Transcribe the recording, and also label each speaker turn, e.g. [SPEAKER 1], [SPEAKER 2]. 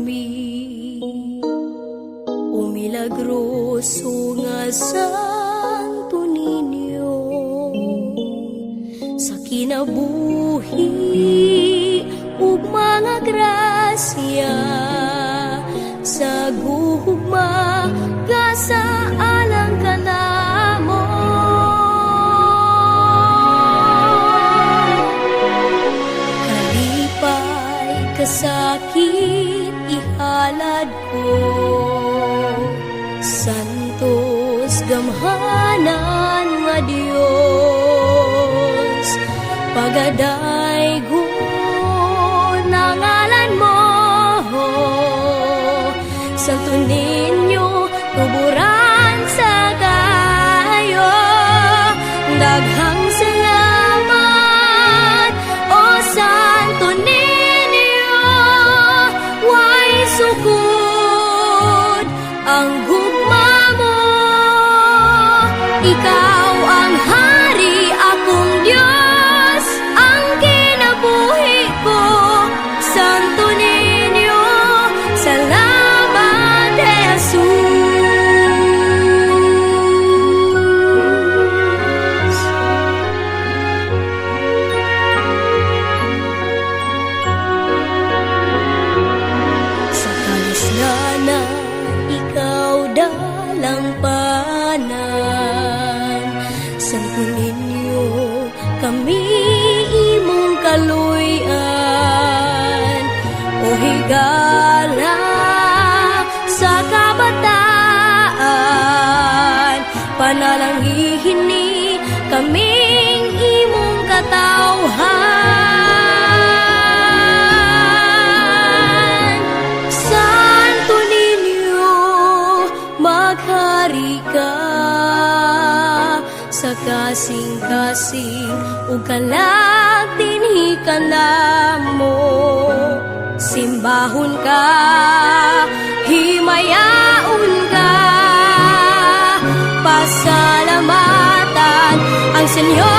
[SPEAKER 1] kami, o milagroso nga Santo Niño, sa kinabuhi ug mga grasya, sa gugma sa alang ka namo. Kalipay kasakit ihalad ko, santos gamhanan nga Dios, pagadaygo na ngalan mo. Santo Niño, tuburan sa kayo, daghang salamat, o Santo Niño. Way sukod ang gugma mo, ikaw ang hari, akong Diyos, ang kinabuhi ko. Santo Niño, salamat. Santo Niño, kami imong kaluyan, o higala sa kabataan, panalangin ni kaming imong katawhan. Santo Niño, maghari ka sa kasing-kasing ug kalag dinhi ka namo. Simbahon ka, himayaon ka, pasalamatan ang Senyor.